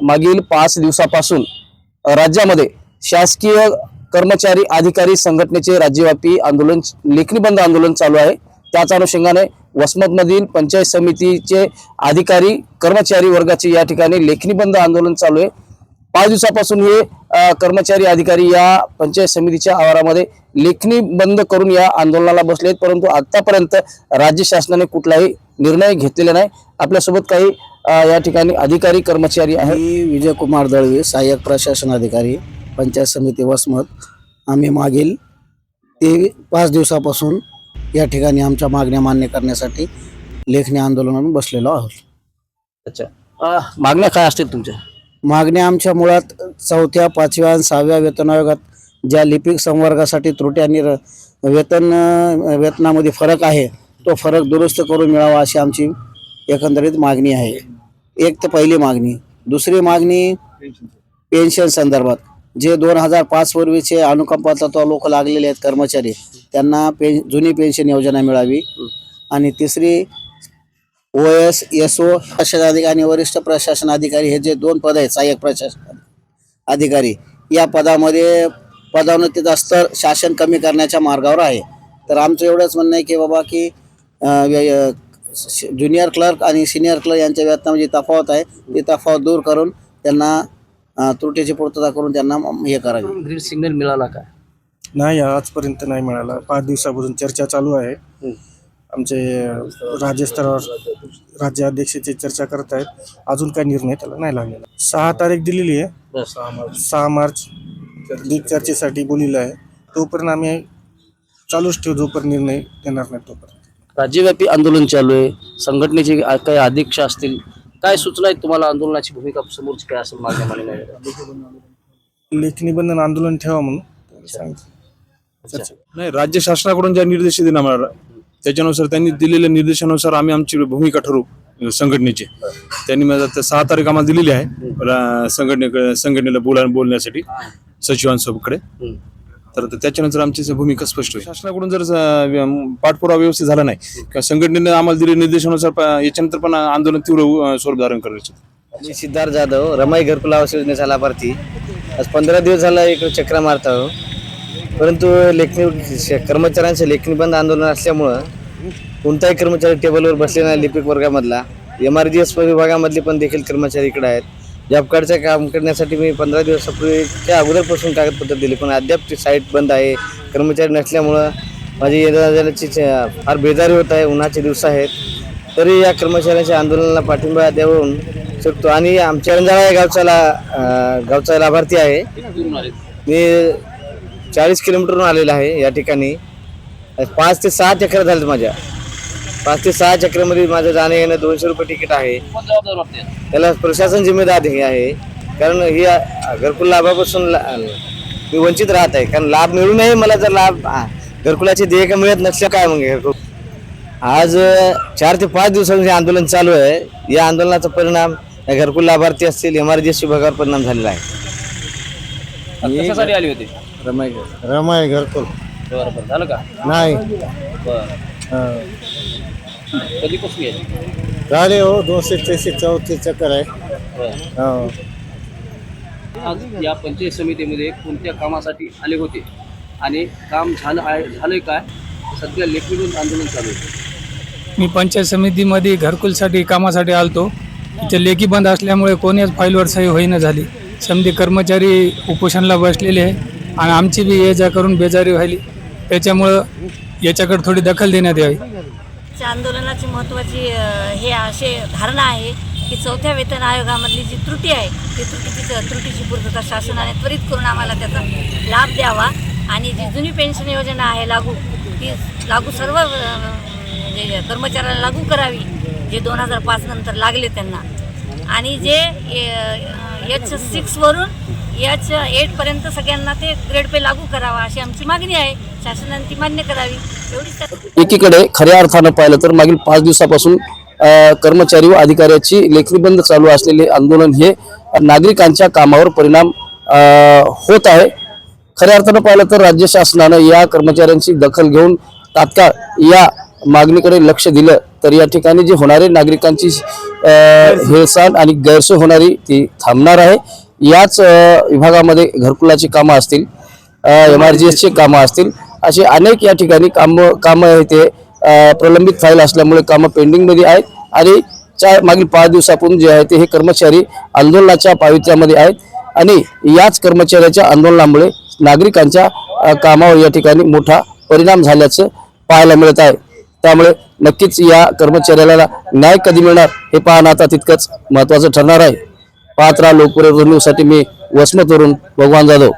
मागील 5 दिवसापासून राज्यामध्ये शासकीय कर्मचारी अधिकारी संघटनेचे राज्यव्यापी आंदोलन लेखणी बंद आंदोलन चालू आहे। त्याच अनुषंगाने वसमतमधील पंचायत समितीचे अधिकारी कर्मचारी वर्गाचे या ठिकाणी लेखणी बंद आंदोलन चालू आहे। 5 दिवसापासून हे कर्मचारी अधिकारी या पंचायत समितीच्या आवारामध्ये लेखणी बंद करून या आंदोलनाला बसलेत, परंतु आतापर्यंत राज्य शासनाने कुठलाही निर्णय घेतलेला नाही। आपल्यासोबत काही या ठिकाणी अधिकारी कर्मचारी आहेत। विजय कुमार दळवी, सहाय्यक प्रशासन अधिकारी, पंचायत समिती वसमत। आम्ही मागील 5 दिवसापासून या ठिकाणी आमच्या मागण्या मान्य करण्यासाठी लेखणी आंदोलनात बसलेलो आहोत। अच्छा, मागण्या काय असतील तुमच्या? मागण्या आमच्या मुळात 4थ्या, 5व्या आणि 6व्या वेतन आयोगात ज्या लिपिक संवर्गासाठी त्रुटी आणि वेतनामध्ये फरक आहे तो फरक दुरुस्त करून मिळावा अशी आमची एकंदरीत मागणी आहे। एक तर पहिली मागणी। दुसरी मागणी पेन्शन संदर्भात जे 2005 पूर्वीचे अनुकंपा तत्व लोक लागलेले आहेत कर्मचारी, त्यांना जुनी पेन्शन योजना मिळावी। आणि तिसरी OS, SO प्रशासन अधिकारी आणि वरिष्ठ प्रशासन अधिकारी हे जे 2 पद आहेत सहाय्यक प्रशासन अधिकारी, या पदामध्ये पदोन्नतीचा स्तर शासन कमी करण्याच्या मार्गावर आहे। तर आमचं एवढंच म्हणणं आहे की बाबा की ज्युनियर क्लर्क आणि सिनियर क्लर्क यांच्या वेतनामध्ये तफावत आहे, ती तफावत दूर करून त्यांना त्रुटीची पूर्तता करून त्यांना हे करावे। ग्रीन सिग्नल मिळाला का? नाही, आजपर्यंत नाही मिळाला। 5 दिवसापासून चर्चा चालू आहे। आमचे राज्यस्तरावर राज्याध्यक्षाची चर्चा करत आहेत, अजून काही निर्णय त्याला नाही लागलेला। 6 तारीख दिलेली आहे, 6 मार्च चर्चेसाठी बोललेलं आहे। तोपर्यंत आम्ही चालूच ठेवू, जोपर्यंत निर्णय देणार नाही तोपर्यंत। राज्यव्यापी आंदोलन चालू आहे, संघटनेचे काही अध्यक्ष असतील, काय सूचना आहेत तुम्हाला? आंदोलनाची भूमिका समोरची काय असेल मागण्या मान्य? लेखणी बंधन आंदोलन ठेवा म्हणून सांगितलं। नाही, राज्य शासनाकडून ज्या निर्देश देण्यात आला त्याच्यानुसार त्यांनी दिलेल्या निर्देशानुसार आम्ही आमची भूमिका ठरवू संघटनेची। त्यांनी 6 तारीख आम्हाला दिलेली आहे संघटनेला बोलण्यासाठी सचिवांसोबतकडे। तर त्याच्यानंतर आमची भूमिका स्पष्ट होईल। शासनाकडून जर पाठपुरावा व्यवस्थित झाला नाही किंवा संघटनेने आम्हाला दिलेल्या निर्देशानुसार याच्यानंतर पण आंदोलन तीव्र स्वरूप धारण करायचे। मी सिद्धार्थ जाधव, रमाई घरकुल आवास योजनेचा लाभार्थी। आज 15 दिवस झाला इकडे चक्रा मारत आहो, परंतु कर्मचाऱ्यांचे लेखणी बंद आंदोलन असल्यामुळं कोणताही कर्मचारी टेबलवर बसले नाही। लिपिक वर्गामधला MRGS विभागामधले पण देखील कर्मचारी इकडे आहेत। जॉब कार्डचं काम करण्यासाठी मी 15 दिवसापूर्वीच्या अगोदरपासून कागदपत्र दिले, पण अद्याप ती साईट बंद आहे। कर्मचारी नसल्यामुळं माझी येण्याची फार बेजारी होत आहे। उन्हाचे दिवस आहेत, तरी या कर्मचाऱ्यांच्या आंदोलनाला पाठिंबा देऊन शकतो। आणि आमच्या रंजाळा या गावचा लाभार्थी आहे। मी 40 किलोमीटरवरून आलेला आहे या ठिकाणी। 5 ते 6 चक्र झालेत माझ्या। 5 ते 6 चक्रामध्ये माझं जाणं येणं 200 रुपये तिकीट आहे। त्याला प्रशासन जिम्मेदार आहे, कारण ही घरकुल लाभापासून मी वंचित राहत आहे। कारण लाभ मिळूनही मला जर घरकुलाची देयक मिळत नसल्या काय मग घरकुल। आज 4 ते 5 दिवसांचे आंदोलन चालू आहे। या आंदोलनाचा परिणाम घरकुल लाभार्थी असतील MRGS विभागावर परिणाम झालेला आहे। कशासाठी आली होती? रमाई घरकुल बरोबर झालं का? नाही कधीपासून यायची? झाले हो, 234 चक्कर आहे। आज या पंचायत समितीमध्ये कोणत्या कामासाठी आले होते आणि काम झालंय काय? सध्या लेखी बंद आंदोलन चालू आहे। मी पंचायत समितीमध्ये घरकुलसाठी कामासाठी आलतो। तिथे लेखी बंद असल्यामुळे कोणीच फाईलवर सही होईना झाली। समधी कर्मचारी उपोषणाला बसलेले आहे आणि आमची बी ये जा करून बेजारी व्हायली, त्याच्यामुळं याच्याकडे थोडी दखल देण्यात यावी। आंदोलनाची महत्त्वाची हे असे धारणा आहे की 4थ्या वेतन आयोगामधली जी त्रुटी आहे ती त्रुटीची पूर्तता शासनाने त्वरित करून आम्हाला त्याचा लाभ द्यावा। आणि जी जुनी पेन्शन योजना आहे लागू सर्व कर्मचाऱ्यांना लागू करावी, जे 2005 नंतर लागले त्यांना। आणि जे H6 वरून H8 पर्यंत सगळ्यांना ते ग्रेड पे लागू करावा अशी आमची मागणी आहे। शासनाने ती मान्य करावी एवढीच। एकीकडे खऱ्या अर्थानं पाहिलं तर मागील 5 दिवसापासून कर्मचारी व अधिकाऱ्याची लेखणी बंद चालू असलेले आंदोलन हे नागरिकांच्या कामावर परिणाम होत आहे। खऱ्या अर्थानं पाहिलं तर राज्य शासनानं या कर्मचाऱ्यांची दखल घेऊन तात्काळ या मागणीकडे लक्ष दिलं तर या ठिकाणी जे होणारे नागरिकांची हेळसांड आणि गैरसोय होणारी ती थांबणार आहे. याच विभागामध्ये घरकुलाची कामं असतील, MRGSची कामं असतील, असे अनेक या ठिकाणी कामं आहे ते प्रलंबित फाईल असल्यामुळे कामं पेंडिंगमध्ये आहेत आणि मागील 5 दिवसापासून जे आहे ते हे कर्मचारी आंदोलनाच्या पावित्र्यामध्ये आहेत आणि याच कर्मचाऱ्याच्या आंदोलनामुळे नागरिकांच्या कामावर या ठिकाणी मोठा परिणाम झाल्याचं पाहायला मिळत आहे. त्यामुळे नक्कीच या कर्मचाऱ्याला न्याय कधी मिळणार हे पाहणं आता तितकंच महत्त्वाचं ठरणार आहे. पाहत राहा लोकपर्यटन न्यूजसाठी मी वसमतवरून भगवान जाधव.